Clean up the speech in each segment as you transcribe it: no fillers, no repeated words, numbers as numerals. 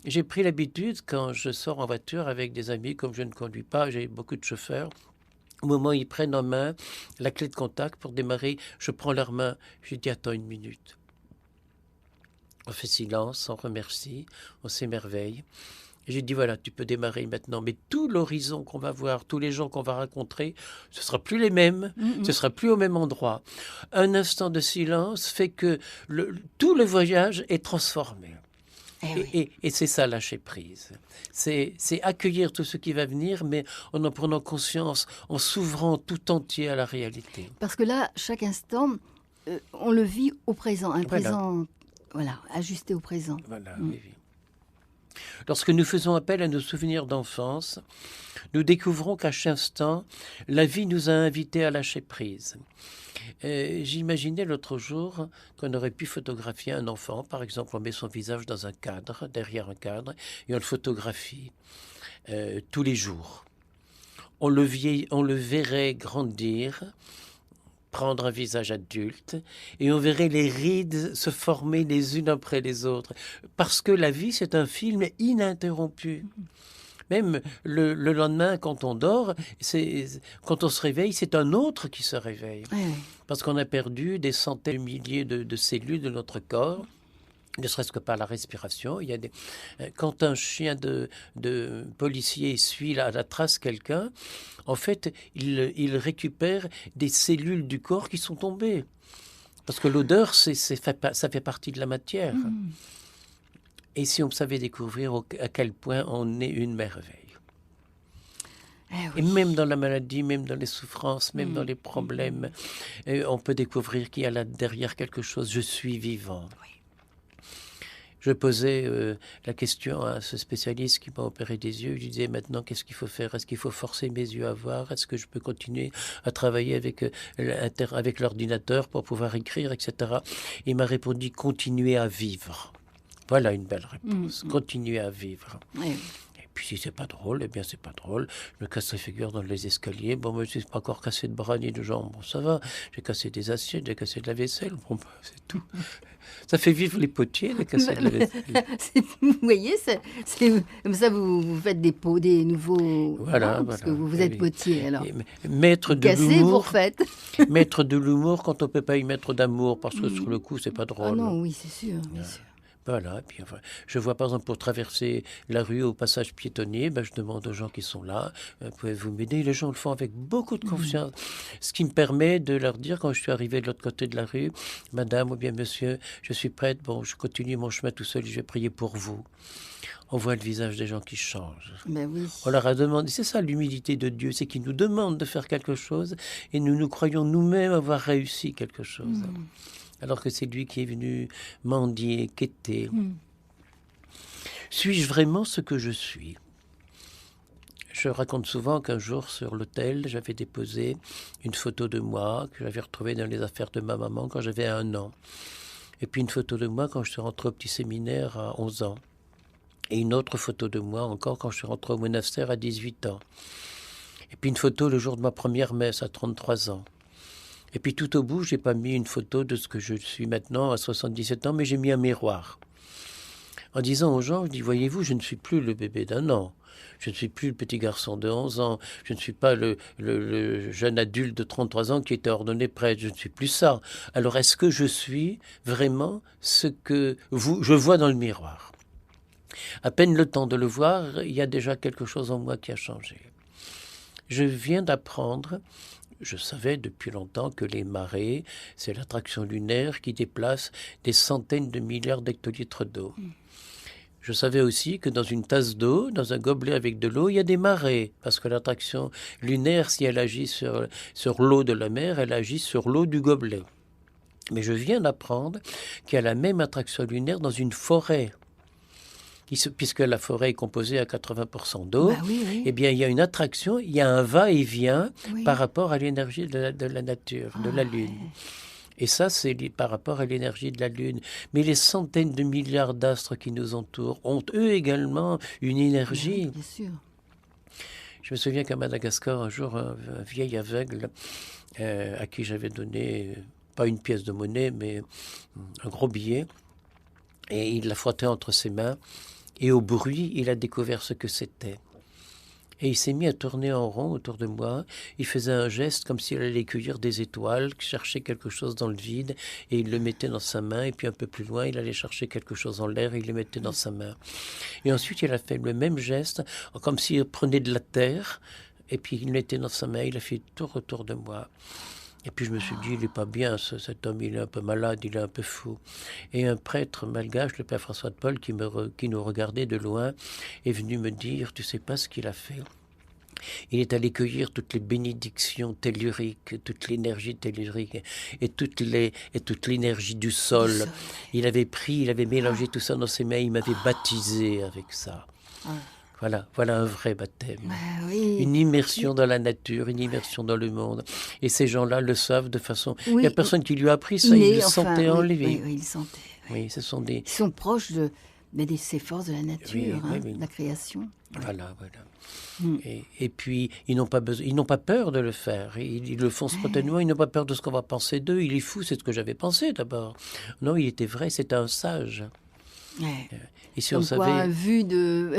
J'ai pris l'habitude, quand je sors en voiture avec des amis, comme je ne conduis pas, j'ai beaucoup de chauffeurs, au moment où ils prennent en main la clé de contact pour démarrer, je prends leur main, je dis attends une minute. On fait silence, on remercie, on s'émerveille. Et j'ai dit voilà, tu peux démarrer maintenant, mais tout l'horizon qu'on va voir, tous les gens qu'on va rencontrer, ce sera plus les mêmes, ce sera plus au même endroit. Un instant de silence fait que tout le voyage est transformé. Eh oui. Et c'est ça, lâcher prise. C'est accueillir tout ce qui va venir, mais en prenant conscience, en s'ouvrant tout entier à la réalité. Parce que là, chaque instant, on le vit au présent, un Voilà, présent, voilà, ajusté au présent. voilà, oui, oui. Lorsque nous faisons appel à nos souvenirs d'enfance, nous découvrons qu'à chaque instant, la vie nous a invités à lâcher prise. J'imaginais l'autre jour qu'on aurait pu photographier un enfant. Par exemple, on met son visage dans un cadre, derrière un cadre, et on le photographie tous les jours. On le verrait grandir, prendre un visage adulte, et on verrait les rides se former les unes après les autres. Parce que la vie, c'est un film ininterrompu. Même le lendemain, quand on dort, quand on se réveille, c'est un autre qui se réveille. Eh oui. Parce qu'on a perdu des centaines de milliers de cellules de notre corps, ne serait-ce que par la respiration. Quand un chien de policier suit la trace de quelqu'un, en fait, il récupère des cellules du corps qui sont tombées. Parce que l'odeur, ça fait partie de la matière. Et si on savait découvrir à quel point on est une merveille. Eh Et oui. même dans la maladie, même dans les souffrances, même dans les problèmes, on peut découvrir qu'il y a là derrière quelque chose. Je suis vivant. Je posais la question à ce spécialiste qui m'a opéré des yeux. Je lui disais maintenant, qu'est-ce qu'il faut faire? Est-ce qu'il faut forcer mes yeux à voir? Est-ce que je peux continuer à travailler avec l'ordinateur pour pouvoir écrire, etc. Il m'a répondu, continuez à vivre. Voilà une belle réponse. Continuez à vivre. Eh oui. Puis si c'est pas drôle, eh bien c'est pas drôle. Je me casse la figure dans les escaliers. Bon, moi je n'ai pas encore cassé de bras ni de jambes. Bon, ça va. J'ai cassé des assiettes, j'ai cassé de la vaisselle. Bon, bah, c'est tout. Ça fait vivre les potiers, de casser de la vaisselle. Vous voyez, comme ça, vous faites des pots, des nouveaux... Voilà, parce voilà. que vous Oui, êtes oui. potier, alors. Mettre de Cassé, vous l'humour, refaites. mettre de l'humour quand on peut pas y mettre d'amour, parce que sur le coup, c'est pas Ah drôle. non, oui, c'est sûr, bien sûr. Voilà, et puis enfin, je vois par exemple pour traverser la rue au passage piétonnier, ben, je demande aux gens qui sont là, pouvez-vous m'aider? Les gens le font avec beaucoup de confiance, ce qui me permet de leur dire quand je suis arrivé de l'autre côté de la rue, madame ou bien monsieur, je suis prête, bon, je continue mon chemin tout seul, je vais prier pour vous. On voit le visage des gens qui changent. Ben oui. On leur a demandé, c'est ça l'humilité de Dieu, c'est qu'il nous demande de faire quelque chose et nous croyons nous-mêmes avoir réussi quelque chose. Alors que c'est lui qui est venu mendier, quêter. Suis-je vraiment ce que je suis? Je raconte souvent qu'un jour, sur l'autel, j'avais déposé une photo de moi que j'avais retrouvée dans les affaires de ma maman quand j'avais 1 an. Et puis une photo de moi quand je suis rentré au petit séminaire à 11 ans. Et une autre photo de moi encore quand je suis rentré au monastère à 18 ans. Et puis une photo le jour de ma première messe à 33 ans. Et puis tout au bout, j'ai pas mis une photo de ce que je suis maintenant à 77 ans, mais j'ai mis un miroir. En disant aux gens, je dis, voyez-vous, je ne suis plus le bébé d'1 an. Je ne suis plus le petit garçon de 11 ans. Je ne suis pas le jeune adulte de 33 ans qui était ordonné prêtre. Je ne suis plus ça. Alors est-ce que je suis vraiment ce que je vois dans le miroir? À peine le temps de le voir, il y a déjà quelque chose en moi qui a changé. Je viens d'apprendre. Je savais depuis longtemps que les marées, c'est l'attraction lunaire qui déplace des centaines de milliards d'hectolitres d'eau. Je savais aussi que dans une tasse d'eau, dans un gobelet avec de l'eau, il y a des marées, parce que l'attraction lunaire, si elle agit sur l'eau de la mer, elle agit sur l'eau du gobelet. Mais je viens d'apprendre qu'il y a la même attraction lunaire dans une forêt. Puisque la forêt est composée à 80% d'eau, Bah oui, oui. eh bien, il y a une attraction, il y a un va-et-vient Oui. par rapport à l'énergie de la nature, de la Lune. Et ça, c'est par rapport à l'énergie de la Lune. Mais les centaines de milliards d'astres qui nous entourent ont, eux également, une énergie. Oui, bien sûr. Je me souviens qu'à Madagascar, un jour, un vieil aveugle à qui j'avais donné, pas une pièce de monnaie, mais un gros billet, et il l'a frotté entre ses mains. Et au bruit, il a découvert ce que c'était. Et il s'est mis à tourner en rond autour de moi. Il faisait un geste comme s'il allait cueillir des étoiles, chercher quelque chose dans le vide, et il le mettait dans sa main. Et puis un peu plus loin, il allait chercher quelque chose en l'air, et il le mettait dans sa main. Et ensuite, il a fait le même geste, comme s'il prenait de la terre, et puis il le mettait dans sa main. Il a fait tout autour de moi. Et puis je me suis dit, il n'est pas bien, cet homme, il est un peu malade, il est un peu fou. Et un prêtre malgache, le père François de Paul, qui nous regardait de loin, est venu me dire, tu sais pas ce qu'il a fait. Il est allé cueillir toutes les bénédictions telluriques, toute l'énergie tellurique et toute l'énergie du sol. Il avait mélangé tout ça dans ses mains, il m'avait baptisé avec ça. Voilà un vrai baptême. Oui. Une immersion dans la nature, une immersion dans le monde. Et ces gens-là le savent de façon... Il n'y a personne qui lui a appris ça, il le sentait en lui. Oui, il le sentait. Oui, ce sont des... Ils sont proches de ces forces de la nature, de la création. Voilà. Et puis, ils n'ont pas peur de le faire. Ils le font spontanément, ils n'ont pas peur de ce qu'on va penser d'eux. Il est fou, c'est ce que j'avais pensé d'abord. Non, il était vrai, c'était un sage. Et si on savait... vu de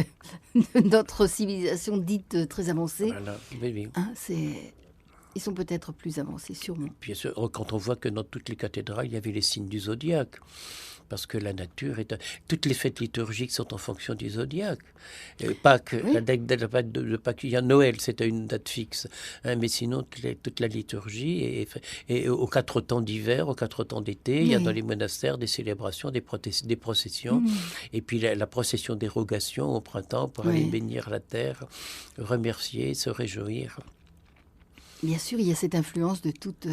d'autres civilisations dites très avancées, ils sont peut-être plus avancés, sûrement. Bien sûr, quand on voit que dans toutes les cathédrales, il y avait les signes du zodiaque. Parce que la nature toutes les fêtes liturgiques sont en fonction du zodiaque. Pâques, la date de Pâques, il y a Noël, c'était une date fixe. Mais sinon, toute la liturgie, et aux 4 temps d'hiver, aux 4 temps d'été, il y a dans les monastères des célébrations, des processions. Et puis la procession d'érogation au printemps pour aller bénir la terre, remercier, se réjouir. Bien sûr, il y a cette influence de toutes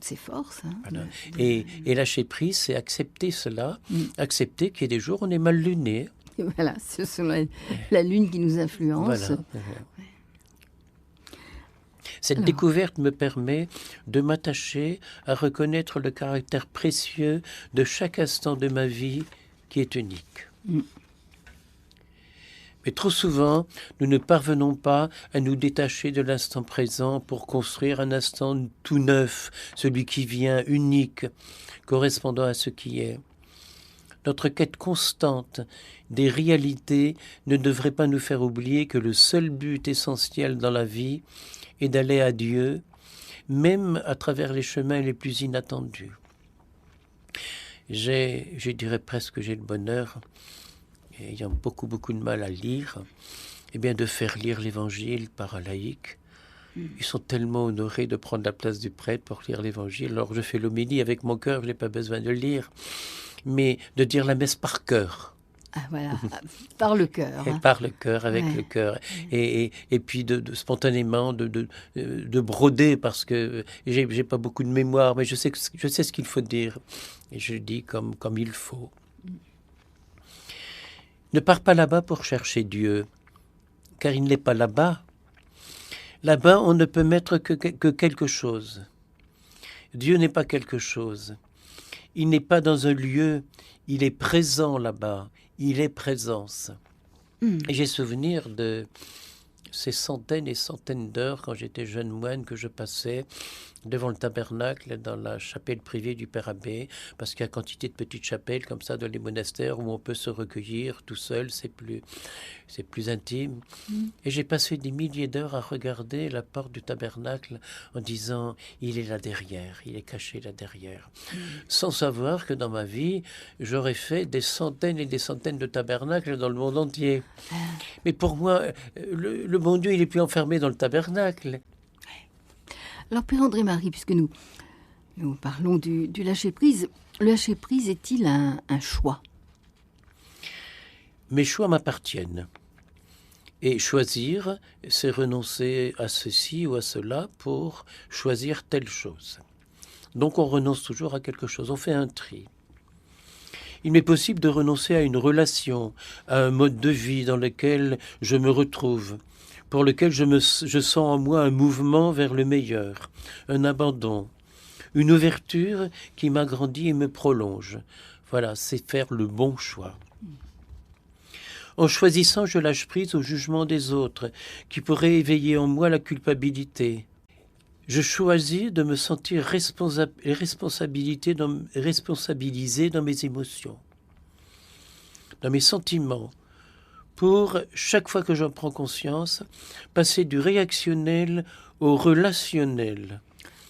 ces forces. Voilà. Et lâcher prise, c'est accepter cela, accepter qu'il y a des jours où on est mal luné. Voilà, ce sont la lune qui nous influence. Voilà. Cette découverte me permet de m'attacher à reconnaître le caractère précieux de chaque instant de ma vie qui est unique. Mais trop souvent, nous ne parvenons pas à nous détacher de l'instant présent pour construire un instant tout neuf, celui qui vient, unique, correspondant à ce qui est. Notre quête constante des réalités ne devrait pas nous faire oublier que le seul but essentiel dans la vie est d'aller à Dieu, même à travers les chemins les plus inattendus. Je dirais presque que j'ai le bonheur, ayant beaucoup de mal à lire, de faire lire l'Évangile par un laïc. Ils sont tellement honorés de prendre la place du prêtre pour lire l'Évangile. Alors je fais l'homélie avec mon cœur, je n'ai pas besoin de le lire, mais de dire la messe par cœur. Par le cœur. Par le cœur, avec le cœur. Et puis spontanément de broder, parce que j'ai pas beaucoup de mémoire, mais je sais ce qu'il faut dire. Et je le dis comme il faut. Ne pars pas là-bas pour chercher Dieu, car il n'est pas là-bas. Là-bas, on ne peut mettre que quelque chose. Dieu n'est pas quelque chose. Il n'est pas dans un lieu, il est présent là-bas. Il est présence. Et j'ai souvenir de ces centaines et centaines d'heures quand j'étais jeune moine que je passais devant le tabernacle dans la chapelle privée du Père Abbé, parce qu'il y a quantité de petites chapelles comme ça dans les monastères où on peut se recueillir tout seul, c'est plus intime. Et j'ai passé des milliers d'heures à regarder la porte du tabernacle en disant il est là derrière, il est caché là derrière, sans savoir que dans ma vie j'aurais fait des centaines et des centaines de tabernacles dans le monde entier. Mais pour moi le bon Dieu il est plus enfermé dans le tabernacle. Alors, Père André-Marie, puisque nous parlons du lâcher-prise, le lâcher-prise est-il un choix ? Mes choix m'appartiennent. Et choisir, c'est renoncer à ceci ou à cela pour choisir telle chose. Donc on renonce toujours à quelque chose, on fait un tri. Il m'est possible de renoncer à une relation, à un mode de vie dans lequel je me retrouve, pour lequel je sens en moi un mouvement vers le meilleur, un abandon, une ouverture qui m'agrandit et me prolonge. Voilà, c'est faire le bon choix. En choisissant, je lâche prise au jugement des autres, qui pourrait éveiller en moi la culpabilité. Je choisis de me sentir responsabilisé dans mes émotions. dans mes sentiments, pour, chaque fois que j'en prends conscience, passer du réactionnel au relationnel.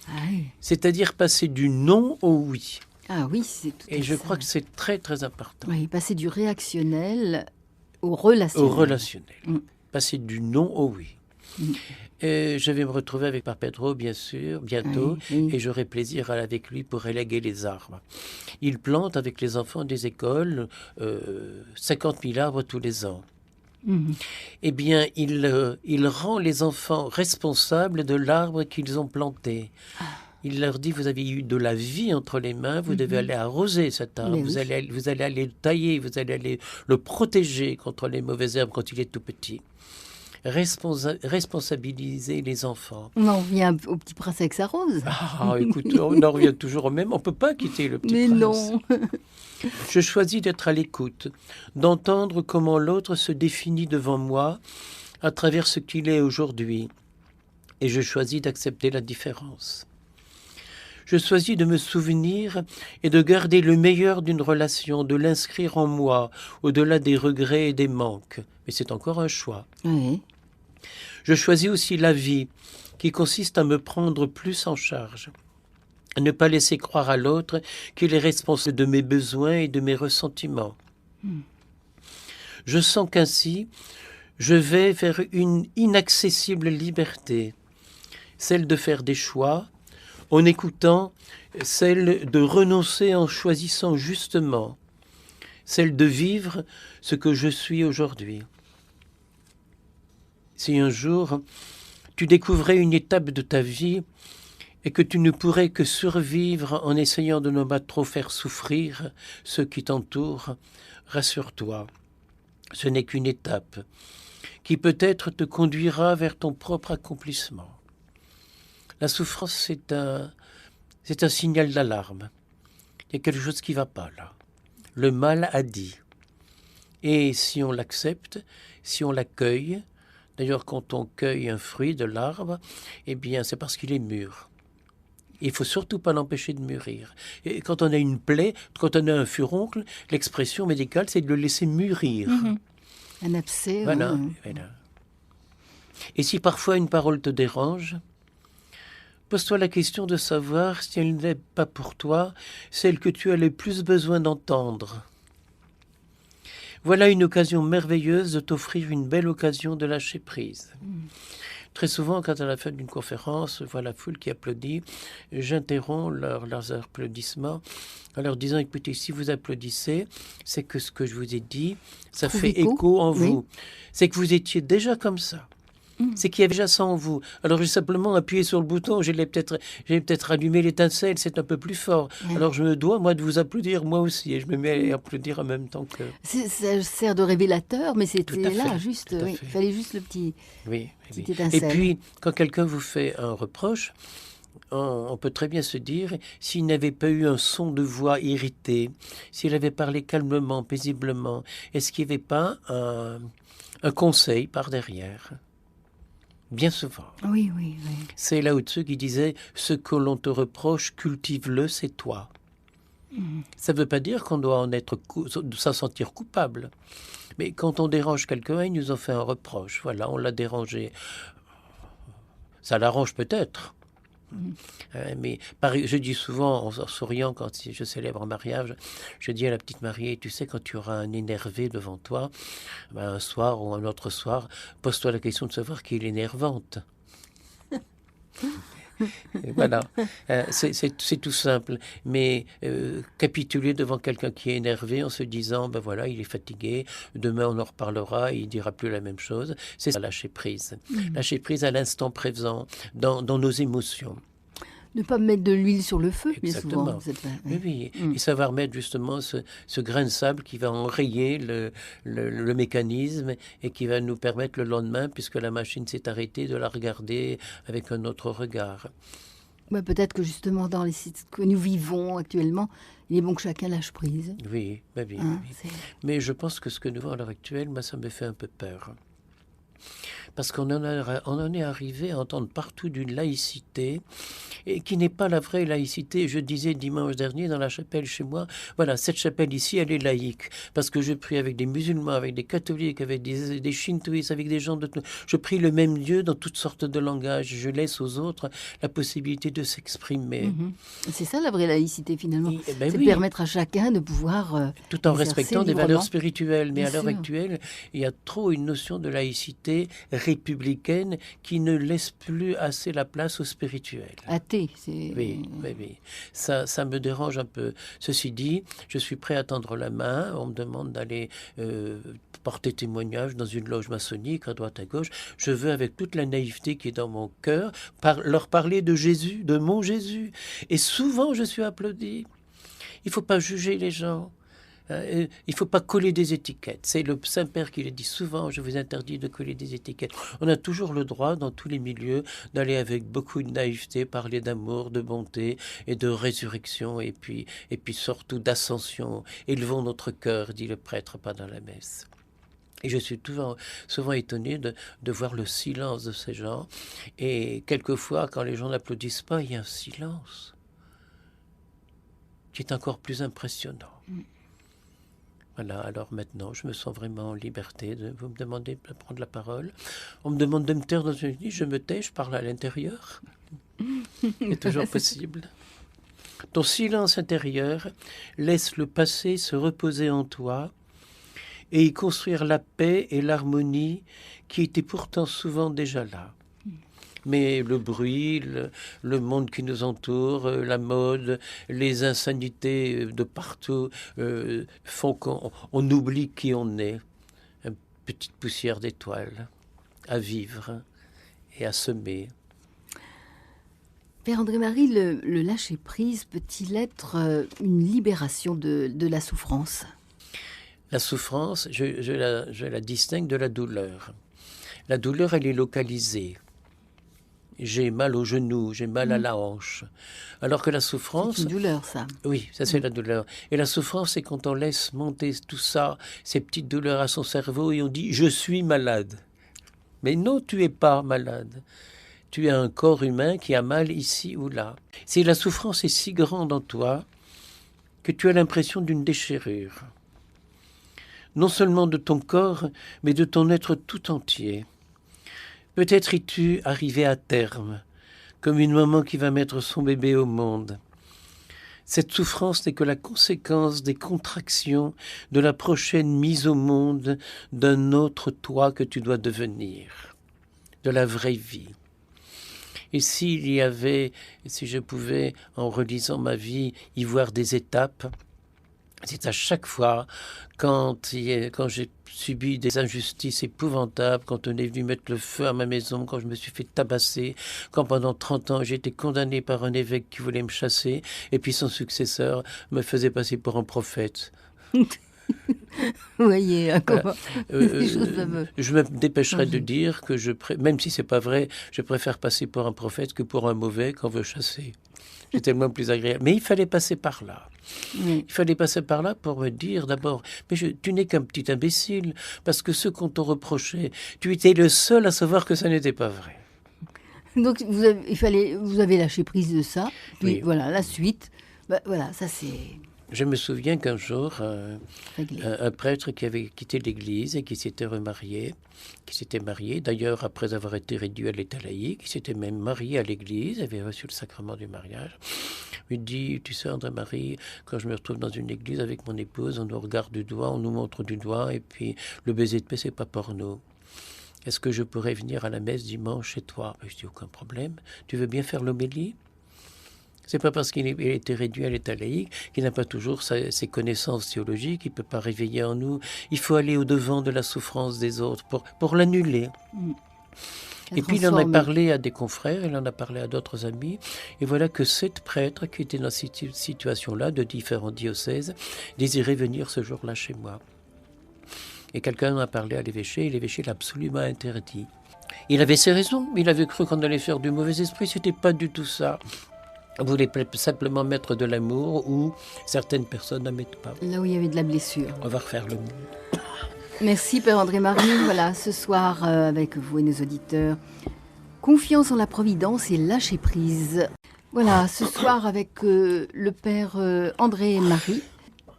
Ah oui. C'est-à-dire passer du non au oui. Ah oui, c'est tout à fait Et je ça. crois que c'est très très important. Oui, passer du réactionnel au relationnel. Au relationnel. Mm. Passer du non au oui. Mm. Et je vais me retrouver avec Père Pedro, bien sûr, bientôt, Oui, oui. et j'aurai plaisir avec lui pour élaguer les arbres. Il plante avec les enfants des écoles 50 000 arbres tous les ans. Mhm. Eh bien, il rend les enfants responsables de l'arbre qu'ils ont planté. Il leur dit, vous avez eu de la vie entre les mains, vous devez aller arroser cet arbre, Mais vous, oui. vous allez aller le tailler, vous allez aller le protéger contre les mauvaises herbes quand il est tout petit. Responsabiliser les enfants. On en revient au petit prince avec sa rose. Ah, écoute, on en revient toujours au même, on ne peut pas quitter le petit Mais prince. non. Je choisis d'être à l'écoute, d'entendre comment l'autre se définit devant moi à travers ce qu'il est aujourd'hui. Et je choisis d'accepter la différence. Je choisis de me souvenir et de garder le meilleur d'une relation, de l'inscrire en moi, au-delà des regrets et des manques. Mais c'est encore un choix. Oui. Je choisis aussi la vie, qui consiste à me prendre plus en charge. À ne pas laisser croire à l'autre qu'il est responsable de mes besoins et de mes ressentiments. Je sens qu'ainsi, je vais vers une inaccessible liberté, celle de faire des choix, en écoutant, celle de renoncer en choisissant justement, celle de vivre ce que je suis aujourd'hui. Si un jour, tu découvrais une étape de ta vie et que tu ne pourrais que survivre en essayant de ne pas trop faire souffrir ceux qui t'entourent, rassure-toi, ce n'est qu'une étape qui peut-être te conduira vers ton propre accomplissement. La souffrance, c'est un signal d'alarme. Il y a quelque chose qui ne va pas là. Le mal a dit. Et si on l'accepte, si on l'accueille, d'ailleurs quand on cueille un fruit de l'arbre, eh bien c'est parce qu'il est mûr. Il ne faut surtout pas l'empêcher de mûrir. Et quand on a une plaie, quand on a un furoncle, l'expression médicale, c'est de le laisser mûrir. Un abcès. Voilà, oui. voilà. Et si parfois une parole te dérange, pose-toi la question de savoir si elle n'est pas pour toi celle que tu as le plus besoin d'entendre. Voilà une occasion merveilleuse de t'offrir une belle occasion de lâcher prise. Très souvent, quand à la fin d'une conférence, je vois la foule qui applaudit, j'interromps leurs applaudissements en leur disant, écoutez, si vous applaudissez, c'est que ce que je vous ai dit, ça Trouve fait écho en oui. vous. C'est que vous étiez déjà comme ça. C'est qu'il y avait déjà ça en vous. Alors j'ai simplement appuyé sur le bouton, j'ai peut-être allumé l'étincelle, c'est un peu plus fort. Alors je me dois, moi, de vous applaudir, moi aussi. Et je me mets à applaudir en même temps que... Ça sert de révélateur, mais Tout c'était à là, fait, juste. tout à Oui. fait. Il fallait juste le petit. Oui, oui. Petite étincelle. Et puis, quand quelqu'un vous fait un reproche, on peut très bien se dire, s'il n'avait pas eu un son de voix irrité, s'il avait parlé calmement, paisiblement, est-ce qu'il n'y avait pas un conseil par derrière ? Bien souvent. Oui, oui, oui. C'est Lao Tzu qui disait « Ce que l'on te reproche, cultive-le, c'est toi ». Ça ne veut pas dire qu'on doit s'en sentir coupable. Mais quand on dérange quelqu'un, il nous en fait un reproche. Voilà, on l'a dérangé. Ça l'arrange peut-être. Mais je dis souvent, en souriant, quand je célèbre un mariage, je dis à la petite mariée, tu sais, quand tu auras un énervé devant toi, un soir ou un autre soir, pose-toi la question de savoir qui est l'énervante. Voilà, c'est tout simple. Mais capituler devant quelqu'un qui est énervé en se disant, ben voilà, il est fatigué, demain on en reparlera, il dira plus la même chose, c'est ça, lâcher prise. Lâcher prise à l'instant présent, dans nos émotions. Ne pas mettre de l'huile sur le feu, bien Exactement. souvent. Oui. Et savoir mettre justement ce grain de sable qui va enrayer le mécanisme et qui va nous permettre le lendemain, puisque la machine s'est arrêtée, de la regarder avec un autre regard. Ouais, peut-être que justement dans les sites que nous vivons actuellement, il est bon que chacun lâche prise. Oui, oui. Mais je pense que ce que nous voyons à l'heure actuelle, moi, ça me fait un peu peur. parce on en est arrivé à entendre partout d'une laïcité, et qui n'est pas la vraie laïcité. Je disais dimanche dernier dans la chapelle chez moi, voilà, cette chapelle ici, elle est laïque, parce que je prie avec des musulmans, avec des catholiques, avec des shintoïstes, avec des gens de tout. Je prie le même Dieu dans toutes sortes de langages. Je laisse aux autres la possibilité de s'exprimer. C'est ça la vraie laïcité finalement. C'est oui. Permettre à chacun de pouvoir tout en respectant des valeurs spirituelles. Mais Bien à l'heure actuelle, il y a trop une notion de laïcité républicaine qui ne laisse plus assez la place au spirituel. Athée, c'est... Oui. Ça me dérange un peu. Ceci dit, je suis prêt à tendre la main. On me demande d'aller porter témoignage dans une loge maçonnique à droite à gauche. Je veux, avec toute la naïveté qui est dans mon cœur, leur parler de Jésus, de mon Jésus. Et souvent, je suis applaudi. Il ne faut pas juger les gens. Il ne faut pas coller des étiquettes. C'est le Saint-Père qui le dit souvent, je vous interdis de coller des étiquettes. On a toujours le droit, dans tous les milieux, d'aller avec beaucoup de naïveté, parler d'amour, de bonté et de résurrection, et puis surtout d'ascension. Élevons notre cœur, dit le prêtre pendant la messe. Et je suis souvent étonné de voir le silence de ces gens. Et quelquefois, quand les gens n'applaudissent pas, il y a un silence qui est encore plus impressionnant. Voilà, alors maintenant, je me sens vraiment en liberté. Vous me demandez de prendre la parole. On me demande de me taire dans une église, je me tais, je parle à l'intérieur. C'est toujours possible. Ton silence intérieur laisse le passé se reposer en toi et y construire la paix et l'harmonie qui étaient pourtant souvent déjà là. Mais le bruit, le monde qui nous entoure, la mode, les insanités de partout font qu'on oublie qui on est. Une petite poussière d'étoiles à vivre et à semer. Père André-Marie, le lâcher-prise peut-il être une libération de la souffrance ? La souffrance, je la distingue de la douleur. La douleur, elle est localisée. J'ai mal au genou, j'ai mal à la hanche. Alors que la souffrance... C'est une douleur, ça. Oui, ça c'est la douleur. Et la souffrance, c'est quand on laisse monter tout ça, ces petites douleurs à son cerveau, et on dit « je suis malade ». Mais non, tu n'es pas malade. Tu as un corps humain qui a mal ici ou là. Si la souffrance est si grande en toi que tu as l'impression d'une déchirure, non seulement de ton corps, mais de ton être tout entier. Peut-être es-tu arrivé à terme, comme une maman qui va mettre son bébé au monde. Cette souffrance n'est que la conséquence des contractions de la prochaine mise au monde d'un autre toi que tu dois devenir, de la vraie vie. Et si je pouvais, en relisant ma vie, y voir des étapes, c'est à chaque fois, quand j'ai subi des injustices épouvantables, quand on est venu mettre le feu à ma maison, quand je me suis fait tabasser, quand pendant 30 ans j'ai été condamné par un évêque qui voulait me chasser, et puis son successeur me faisait passer pour un prophète. Vous voyez, comment je me dépêcherai de dire que même si c'est pas vrai, je préfère passer pour un prophète que pour un mauvais qu'on veut chasser. C'est tellement plus agréable. Mais il fallait passer par là. Oui. Il fallait passer par là pour me dire d'abord, mais tu n'es qu'un petit imbécile, parce que ce qu'on te reprochait, tu étais le seul à savoir que ça n'était pas vrai. Donc vous avez lâché prise de ça, puis oui. Voilà, la suite, voilà, ça c'est... Je me souviens qu'un jour, un prêtre qui avait quitté l'église et qui s'était marié, d'ailleurs après avoir été réduit à l'état laïque, qui s'était même marié à l'église, avait reçu le sacrement du mariage, me dit, tu sais André-Marie, quand je me retrouve dans une église avec mon épouse, on nous regarde du doigt, on nous montre du doigt, et puis le baiser de paix, c'est pas porno. Est-ce que je pourrais venir à la messe dimanche chez toi? Je dis, aucun problème. Tu veux bien faire l'homélie? C'est pas parce qu'il a été réduit à l'état laïque qu'il n'a pas toujours ses connaissances théologiques, il ne peut pas réveiller en nous. Il faut aller au-devant de la souffrance des autres pour l'annuler. Et puis il en a parlé à des confrères, il en a parlé à d'autres amis. Et voilà que 7 prêtres qui étaient dans cette situation-là, de différents diocèses, désiraient venir ce jour-là chez moi. Et quelqu'un en a parlé à l'évêché, et l'évêché l'a absolument interdit. Il avait ses raisons, il avait cru qu'on allait faire du mauvais esprit, c'était pas du tout ça. On voulait simplement mettre de l'amour où certaines personnes n'en mettent pas. Là où il y avait de la blessure. On va refaire le monde. Merci Père André-Marie. Voilà, ce soir avec vous et nos auditeurs, confiance en la providence et lâcher prise. Voilà, ce soir avec le Père André-Marie.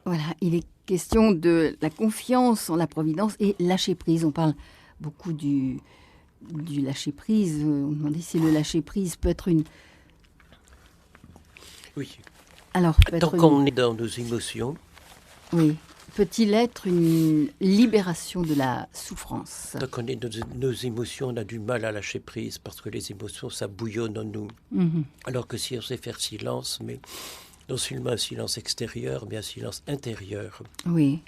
Voilà, il est question de la confiance en la providence et lâcher prise. On parle beaucoup du lâcher prise. On demandait si le lâcher prise peut être une... Oui. Alors, tant qu'on est dans nos émotions. Oui. Peut-il être une libération de la souffrance? Tant qu'on est dans nos émotions, on a du mal à lâcher prise parce que les émotions, ça bouillonne en nous. Alors que si on sait faire silence, mais non seulement un silence extérieur, mais un silence intérieur. Oui.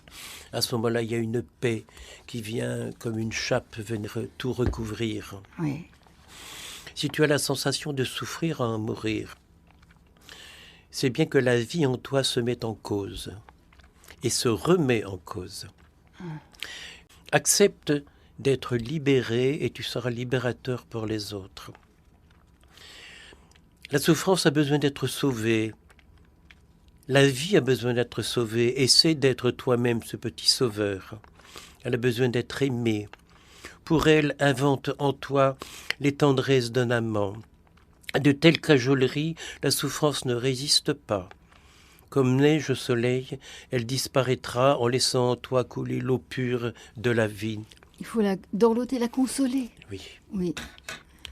À ce moment-là, il y a une paix qui vient comme une chape venir tout recouvrir. Oui. Si tu as la sensation de souffrir à en mourir, c'est bien que la vie en toi se met en cause et se remet en cause. Accepte d'être libéré et tu seras libérateur pour les autres. La souffrance a besoin d'être sauvée. La vie a besoin d'être sauvée. Essaie d'être toi-même ce petit sauveur. Elle a besoin d'être aimée. Pour elle, invente en toi les tendresses d'un amant. À de telles cajoleries, la souffrance ne résiste pas. Comme neige au soleil, elle disparaîtra en laissant en toi couler l'eau pure de la vie. Il faut dorloter, la consoler. Oui. Oui.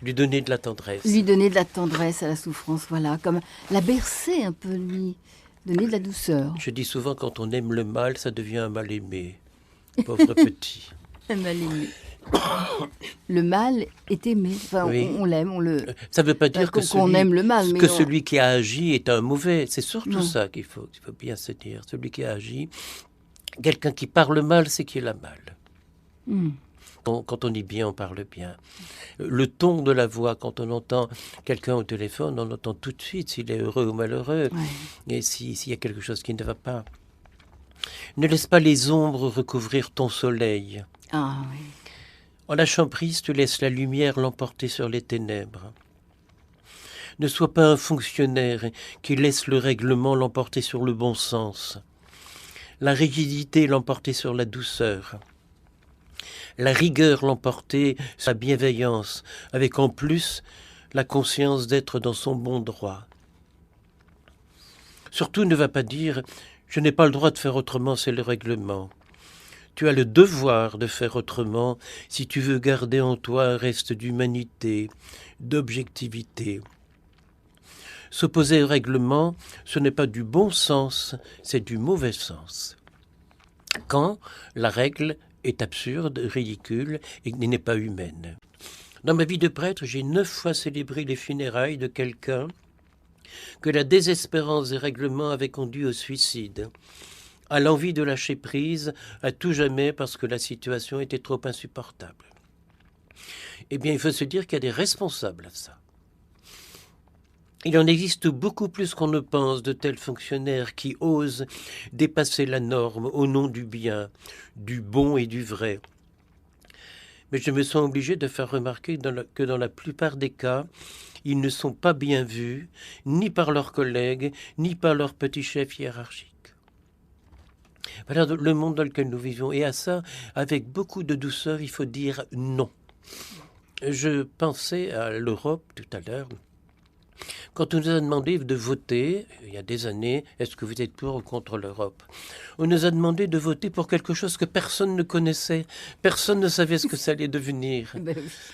Lui donner de la tendresse. Lui donner de la tendresse à la souffrance, voilà. Comme la bercer un peu, lui donner de la douceur. Je dis souvent, quand on aime le mal, ça devient un mal aimé. Pauvre petit. Un mal aimé. Le mal est aimé. Enfin, oui. on l'aime, on le... Ça ne veut pas dire qu'on aime le mal, mais celui qui a agi est un mauvais. C'est surtout ça qu'il faut bien se dire. Celui qui a agi, quelqu'un qui parle mal, c'est qu'il a mal. Quand on dit bien, on parle bien. Le ton de la voix, quand on entend quelqu'un au téléphone, on entend tout de suite s'il est heureux ou malheureux, et s'il y a quelque chose qui ne va pas. Ne laisse pas les ombres recouvrir ton soleil. Ah oui. En lâchant prise, tu laisses la lumière l'emporter sur les ténèbres. Ne sois pas un fonctionnaire qui laisse le règlement l'emporter sur le bon sens, la rigidité l'emporter sur la douceur, la rigueur l'emporter sur la bienveillance, avec en plus la conscience d'être dans son bon droit. Surtout ne va pas dire « je n'ai pas le droit de faire autrement, c'est le règlement ». Tu as le devoir de faire autrement si tu veux garder en toi un reste d'humanité, d'objectivité. S'opposer au règlement, ce n'est pas du bon sens, c'est du mauvais sens. Quand la règle est absurde, ridicule et n'est pas humaine. Dans ma vie de prêtre, j'ai 9 fois célébré les funérailles de quelqu'un que la désespérance des règlements avait conduit au suicide, à l'envie de lâcher prise à tout jamais parce que la situation était trop insupportable. Eh bien, il faut se dire qu'il y a des responsables à ça. Il en existe beaucoup plus qu'on ne pense de tels fonctionnaires qui osent dépasser la norme au nom du bien, du bon et du vrai. Mais je me sens obligé de faire remarquer que dans la plupart des cas, ils ne sont pas bien vus, ni par leurs collègues, ni par leurs petits chefs hiérarchiques. Voilà le monde dans lequel nous vivons. Et à ça, avec beaucoup de douceur, il faut dire non. Je pensais à l'Europe tout à l'heure. Quand on nous a demandé de voter, il y a des années, est-ce que vous êtes pour ou contre l'Europe? On nous a demandé de voter pour quelque chose que personne ne connaissait. Personne ne savait ce que ça allait devenir.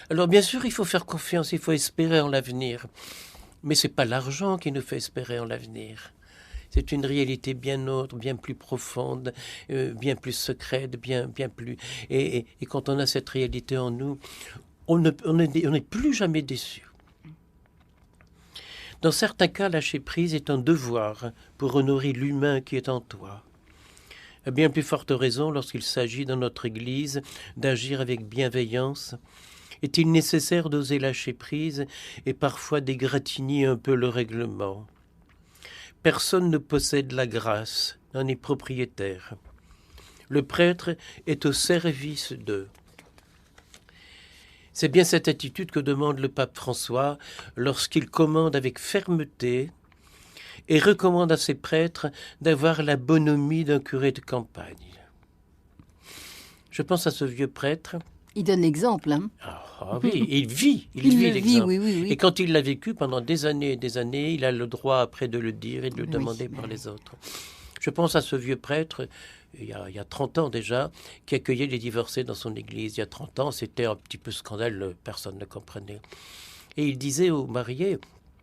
Alors bien sûr, il faut faire confiance, il faut espérer en l'avenir. Mais ce n'est pas l'argent qui nous fait espérer en l'avenir. C'est une réalité bien autre, bien plus profonde, bien plus secrète, bien plus... Et quand on a cette réalité en nous, on n'est plus jamais déçu. Dans certains cas, lâcher prise est un devoir pour honorer l'humain qui est en toi. À bien plus forte raison, lorsqu'il s'agit dans notre Église d'agir avec bienveillance, est-il nécessaire d'oser lâcher prise et parfois d'égratigner un peu le règlement. Personne ne possède la grâce, n'en est propriétaire. Le prêtre est au service d'eux. C'est bien cette attitude que demande le pape François lorsqu'il commande avec fermeté et recommande à ses prêtres d'avoir la bonhomie d'un curé de campagne. Je pense à ce vieux prêtre. Il donne l'exemple. Hein. Ah oui, il vit le l'exemple. Oui. Et quand il l'a vécu pendant des années et des années, il a le droit après de le dire et de le demander par les autres. Je pense à ce vieux prêtre, il y a 30 ans déjà, qui accueillait les divorcés dans son église. Il y a 30 ans, c'était un petit peu scandaleux, personne ne comprenait. Et il disait aux mariés,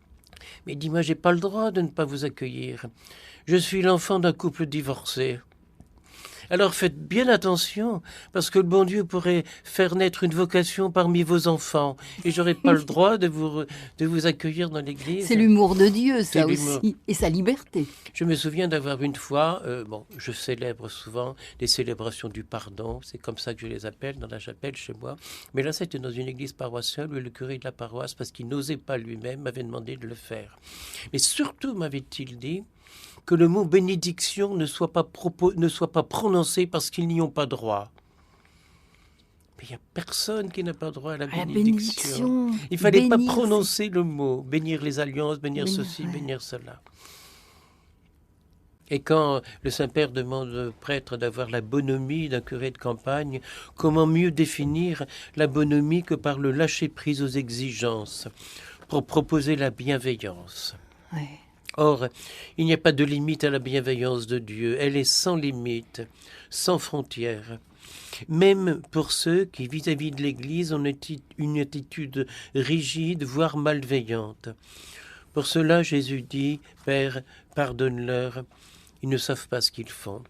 « Mais dis-moi, j'ai pas le droit de ne pas vous accueillir. Je suis l'enfant d'un couple divorcé. Alors faites bien attention, parce que le bon Dieu pourrait faire naître une vocation parmi vos enfants, et j'aurais pas le droit de vous accueillir dans l'église. » C'est l'humour de Dieu, ça aussi, et sa liberté. Je me souviens d'avoir une fois, je célèbre souvent les célébrations du pardon, c'est comme ça que je les appelle dans la chapelle chez moi, mais là c'était dans une église paroissiale où le curé de la paroisse, parce qu'il n'osait pas lui-même, m'avait demandé de le faire. Mais surtout m'avait-il dit que le mot bénédiction ne soit pas prononcé parce qu'ils n'y ont pas droit. Mais il n'y a personne qui n'a pas droit à la bénédiction. Il ne fallait pas prononcer le mot, bénir les alliances, bénir ceci, bénir cela. Et quand le Saint-Père demande au prêtre d'avoir la bonhomie d'un curé de campagne, comment mieux définir la bonhomie que par le lâcher-prise aux exigences, pour proposer la bienveillance. Ouais. Or, il n'y a pas de limite à la bienveillance de Dieu. Elle est sans limite, sans frontières. Même pour ceux qui, vis-à-vis de l'Église, ont une attitude rigide, voire malveillante. Pour cela, Jésus dit, « Père, pardonne-leur, ils ne savent pas ce qu'ils font. »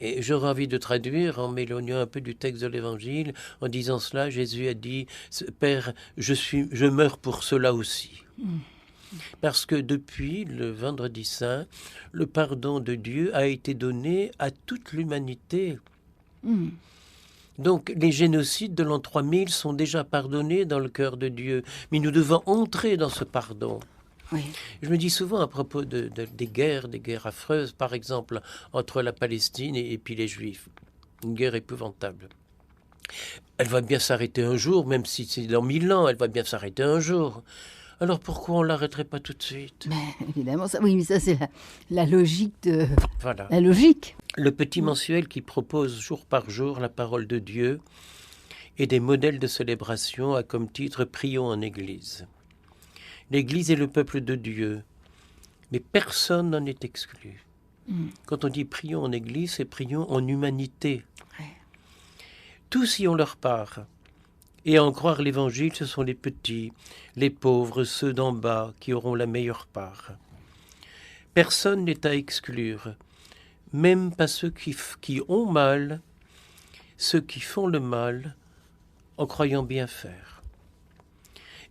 Et j'aurais envie de traduire en m'éloignant un peu du texte de l'Évangile. En disant cela, Jésus a dit, « Père, je meurs pour cela aussi. » Parce que depuis le Vendredi Saint, le pardon de Dieu a été donné à toute l'humanité. Donc les génocides de l'an 3000 sont déjà pardonnés dans le cœur de Dieu. Mais nous devons entrer dans ce pardon. Oui. Je me dis souvent à propos des guerres affreuses, par exemple, entre la Palestine et puis les Juifs. Une guerre épouvantable. Elle va bien s'arrêter un jour, même si c'est dans 1000 ans, elle va bien s'arrêter un jour. Alors pourquoi on ne l'arrêterait pas tout de suite? Mais évidemment, ça, oui, mais ça c'est la logique de... Voilà. La logique. Le petit mensuel qui propose jour par jour la parole de Dieu et des modèles de célébration a comme titre « Prions en Église ». L'Église est le peuple de Dieu, mais personne n'en est exclu. Quand on dit « prions en Église », c'est « prions en humanité ». Tous y ont leur part. Et à en croire l'Évangile, ce sont les petits, les pauvres, ceux d'en bas qui auront la meilleure part. Personne n'est à exclure, même pas ceux qui ont mal, ceux qui font le mal en croyant bien faire.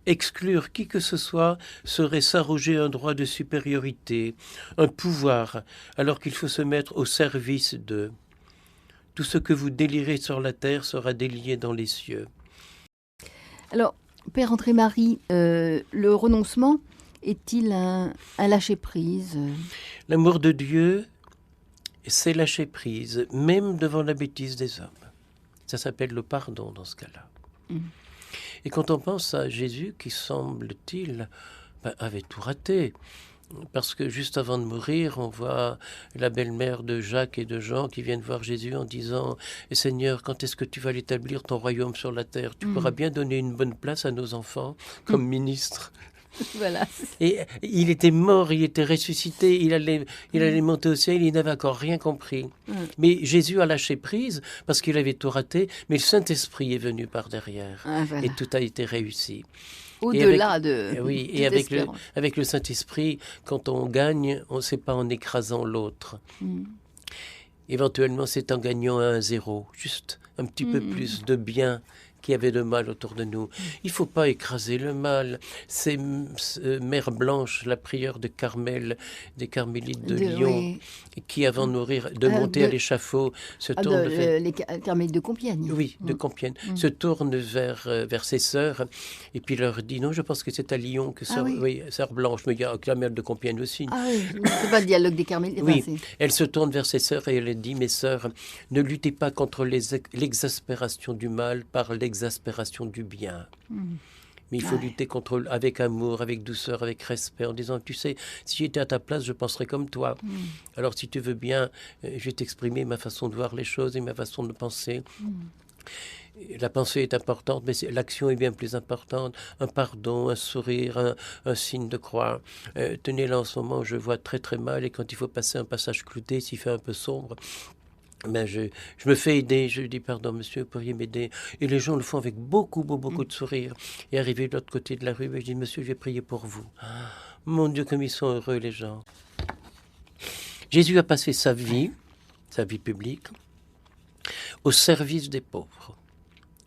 Exclure qui que ce soit serait s'arroger un droit de supériorité, un pouvoir, alors qu'il faut se mettre au service d'eux. Tout ce que vous délirez sur la terre sera délié dans les cieux. Alors, Père André-Marie, le renoncement est-il un lâcher-prise? L'amour de Dieu, c'est lâcher prise, même devant la bêtise des hommes. Ça s'appelle le pardon dans ce cas-là. Et quand on pense à Jésus qui, semble-t-il, avait tout raté, parce que juste avant de mourir, on voit la belle-mère de Jacques et de Jean qui viennent voir Jésus en disant « Seigneur, quand est-ce que tu vas établir ton royaume sur la terre? Tu pourras bien donner une bonne place à nos enfants comme ministre. » Voilà. Et il était mort, il était ressuscité, il allait monter au ciel, il n'avait encore rien compris. Mais Jésus a lâché prise parce qu'il avait tout raté, mais le Saint-Esprit est venu par derrière voilà. et tout a été réussi. Au-delà de oui, et avec le Saint-Esprit, quand on gagne, on ne sait pas en écrasant l'autre. Éventuellement, c'est en gagnant 1-0, juste un petit peu plus de bien qu'il y avait de mal autour de nous. Il ne faut pas écraser le mal. C'est Mère Blanche, la prieure de Carmel, des Carmélites de Lyon, qui avant de monter à l'échafaud, se tourne vers... Les Carmélites de Compiègne. Oui, de Compiègne. Se tourne vers ses sœurs et puis leur dit, non, je pense que c'est à Lyon que Sœur Blanche, mais il y a Carmel de Compiègne aussi. Ah oui, c'est pas le dialogue des Carmélites. Oui, elle se tourne vers ses sœurs et elle dit, mes sœurs, ne luttez pas contre l'exaspération du mal par l'exaspération du bien. Mais il faut lutter avec amour, avec douceur, avec respect, en disant, tu sais, si j'étais à ta place, je penserais comme toi. Alors si tu veux bien, je vais t'exprimer ma façon de voir les choses et ma façon de penser. La pensée est importante, mais l'action est bien plus importante. Un pardon, un sourire, un signe de croix. Tenez, là en ce moment, je vois très très mal, et quand il faut passer un passage clouté, s'il fait un peu sombre, ben je me fais aider. Je dis, pardon monsieur, vous pourriez m'aider? Et les gens le font avec beaucoup de sourire. Et arrivé de l'autre côté de la rue, ben, je dis, monsieur, je vais prier pour vous. Mon Dieu, comme ils sont heureux les gens. Jésus a passé sa vie publique, au service des pauvres.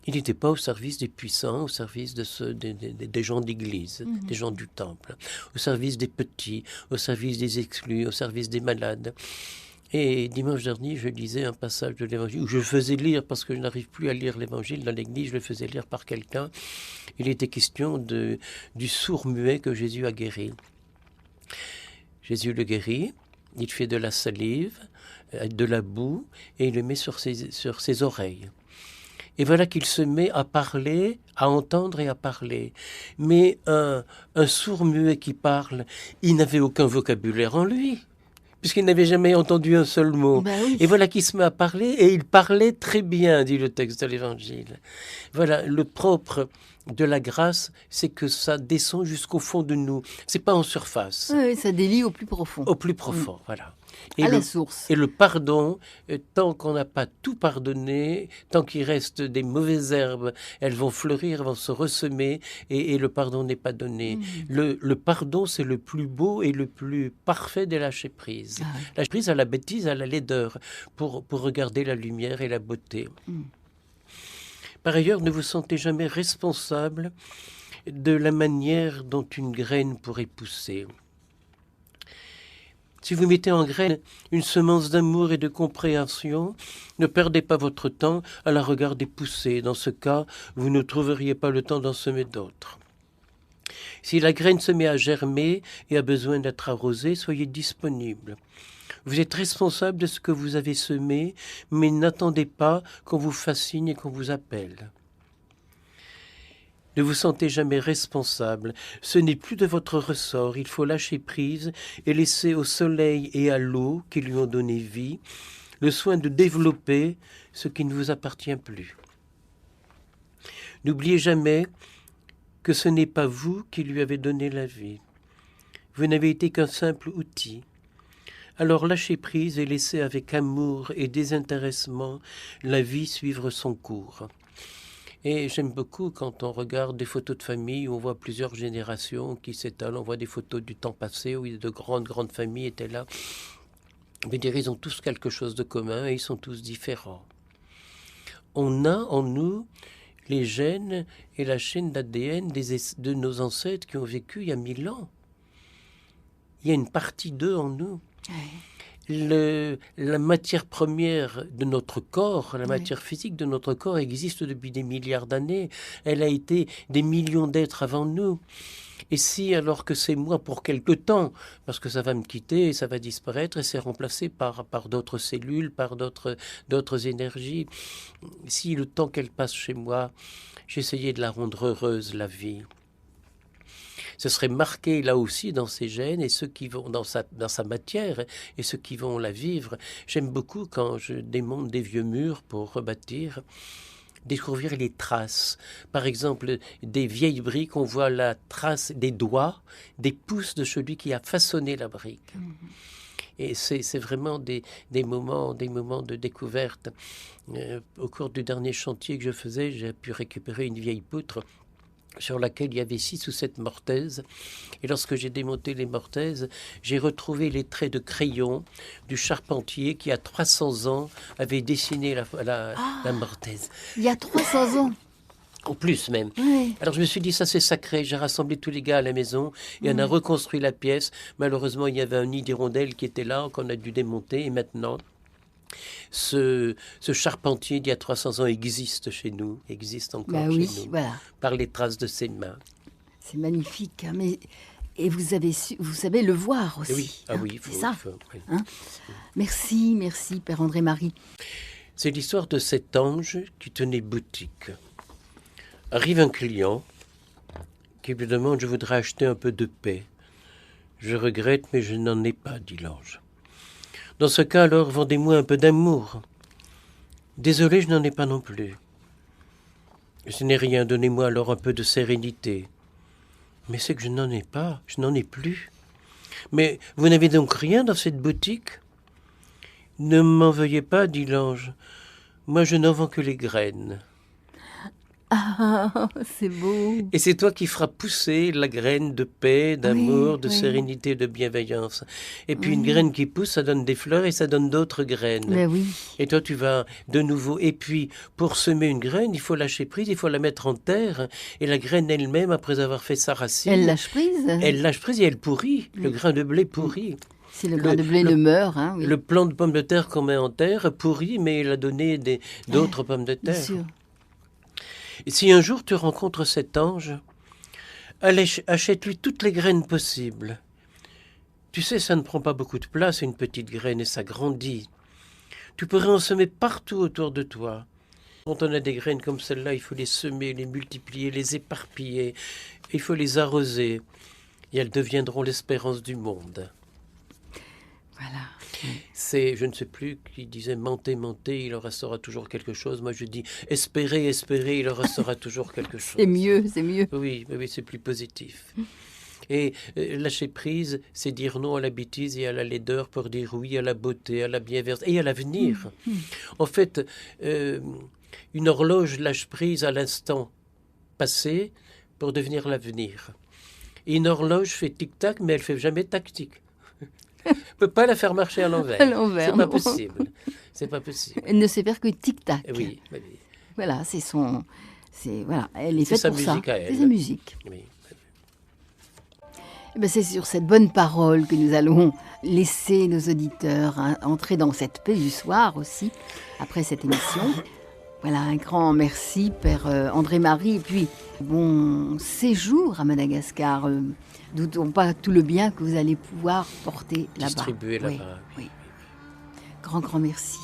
Il n'était pas au service des puissants, au service des gens d'église, des gens du temple, au service des petits, au service des exclus, au service des malades. Et dimanche dernier, je lisais un passage de l'évangile, où je faisais lire, parce que je n'arrive plus à lire l'évangile dans l'église, je le faisais lire par quelqu'un. Il était question du sourd-muet que Jésus a guéri. Jésus le guérit, il fait de la salive, de la boue, et il le met sur ses oreilles. Et voilà qu'il se met à parler, à entendre et à parler. Mais un sourd-muet qui parle, il n'avait aucun vocabulaire en lui, puisqu'il n'avait jamais entendu un seul mot. Ben oui. Et voilà qu'il se met à parler, et il parlait très bien, dit le texte de l'Évangile. Voilà, le propre de la grâce, c'est que ça descend jusqu'au fond de nous. C'est pas en surface. Oui, ça délie au plus profond. Au plus profond, voilà. Et la source. Et le pardon, tant qu'on n'a pas tout pardonné, tant qu'il reste des mauvaises herbes, elles vont fleurir, elles vont se ressemer, et le pardon n'est pas donné. Le pardon, c'est le plus beau et le plus parfait des lâcher-prise. Lâcher-prise à la bêtise, à la laideur, pour regarder la lumière et la beauté. Par ailleurs, ne vous sentez jamais responsable de la manière dont une graine pourrait pousser. Si vous mettez en graine une semence d'amour et de compréhension, ne perdez pas votre temps à la regarder pousser. Dans ce cas, vous ne trouveriez pas le temps d'en semer d'autres. Si la graine se met à germer et a besoin d'être arrosée, soyez disponible. Vous êtes responsable de ce que vous avez semé, mais n'attendez pas qu'on vous fasse signe et qu'on vous appelle. Ne vous sentez jamais responsable, ce n'est plus de votre ressort, il faut lâcher prise et laisser au soleil et à l'eau qui lui ont donné vie le soin de développer ce qui ne vous appartient plus. N'oubliez jamais que ce n'est pas vous qui lui avez donné la vie. Vous n'avez été qu'un simple outil. Alors lâchez prise et laissez avec amour et désintéressement la vie suivre son cours. Et j'aime beaucoup quand on regarde des photos de famille où on voit plusieurs générations qui s'étalent. On voit des photos du temps passé où de grandes familles étaient là. Je veux dire, ils ont tous quelque chose de commun et ils sont tous différents. On a en nous les gènes et la chaîne d'ADN de nos ancêtres qui ont vécu il y a 1000 ans. Il y a une partie d'eux en nous. La matière première de notre corps, la matière physique de notre corps existe depuis des milliards d'années. Elle a été des millions d'êtres avant nous. Et si, alors que c'est moi pour quelque temps, parce que ça va me quitter, ça va disparaître et c'est remplacé par d'autres cellules, par d'autres énergies, si le temps qu'elle passe chez moi, j'essayais de la rendre heureuse, la vie, ce serait marqué là aussi dans ses gènes et ceux qui vont dans sa matière et ceux qui vont la vivre. J'aime beaucoup quand je démonte des vieux murs pour rebâtir, découvrir les traces. Par exemple, des vieilles briques, on voit la trace des doigts, des pouces de celui qui a façonné la brique. Et c'est vraiment des moments de découverte. Au cours du dernier chantier que je faisais, j'ai pu récupérer une vieille poutre sur laquelle il y avait 6 ou 7 mortaises. Et lorsque j'ai démonté les mortaises, j'ai retrouvé les traits de crayon du charpentier qui, à 300 ans, avait dessiné la mortaise. Il y a 300 ans. Au plus même. Oui. Alors je me suis dit, ça c'est sacré. J'ai rassemblé tous les gars à la maison et on a reconstruit la pièce. Malheureusement, il y avait un nid d'hirondelles qui était là, qu'on a dû démonter. Et maintenant, ce charpentier d'il y a 300 ans existe chez nous, existe encore chez nous, par les traces de ses mains. C'est magnifique, hein, et vous savez le voir aussi. Oui. Ah oui, c'est ça. Oui. Hein, merci, Père André-Marie. C'est l'histoire de cet ange qui tenait boutique. Arrive un client qui lui demande « Je voudrais acheter un peu de paix. Je regrette, mais je n'en ai pas, dit l'ange. Dans ce cas, alors, vendez-moi un peu d'amour. Désolé, je n'en ai pas non plus. Ce n'est rien, donnez-moi alors un peu de sérénité. Mais c'est que je n'en ai pas, je n'en ai plus. Mais vous n'avez donc rien dans cette boutique? Ne m'en veuillez pas, dit l'ange. Moi, je n'en vends que les graines. Ah, c'est beau. Et c'est toi qui feras pousser la graine de paix, d'amour, Oui, de oui. sérénité, de bienveillance. Et puis une graine qui pousse, ça donne des fleurs et ça donne d'autres graines. Mais oui. Et toi, tu vas de nouveau. Et puis, pour semer une graine, il faut lâcher prise, il faut la mettre en terre. Et la graine elle-même, après avoir fait sa racine, Elle lâche prise. elle lâche prise et elle pourrit. Le grain de blé pourrit. Si le grain de blé ne meurt, hein, oui. Le plant de pommes de terre qu'on met en terre pourrit, mais il a donné d'autres pommes de Bien terre. sûr. Et si un jour tu rencontres cet ange, achète-lui toutes les graines possibles. Tu sais, ça ne prend pas beaucoup de place, une petite graine, et ça grandit. Tu pourrais en semer partout autour de toi. Quand on a des graines comme celle-là, il faut les semer, les multiplier, les éparpiller. Il faut les arroser. Et elles deviendront l'espérance du monde. Voilà. C'est, je ne sais plus qui disait mentez, mentez, il en restera toujours quelque chose. Moi je dis espérez, espérez, il en restera toujours quelque chose. C'est mieux, c'est mieux. Oui, c'est plus positif. Et lâcher prise, c'est dire non à la bêtise et à la laideur pour dire oui à la beauté, à la bienveillance et à l'avenir. En fait, une horloge lâche prise à l'instant passé pour devenir l'avenir. Et une horloge fait tic-tac, mais elle fait jamais tac-tic. On ne peut pas la faire marcher à l'envers. À l'envers, C'est pas non. possible. C'est pas possible. Elle ne sait faire que tic-tac. Oui. Voilà, c'est son... Voilà, elle est C'est faite sa pour ça. musique à elle. C'est sa musique. Oui. Eh ben, c'est sur cette bonne parole que nous allons laisser nos auditeurs entrer dans cette paix du soir aussi, après cette émission. Voilà, un grand merci, Père André-Marie, et puis bon séjour à Madagascar. Doutons pas tout le bien que vous allez pouvoir porter là-bas. Distribuer là-bas. Oui. Grand merci.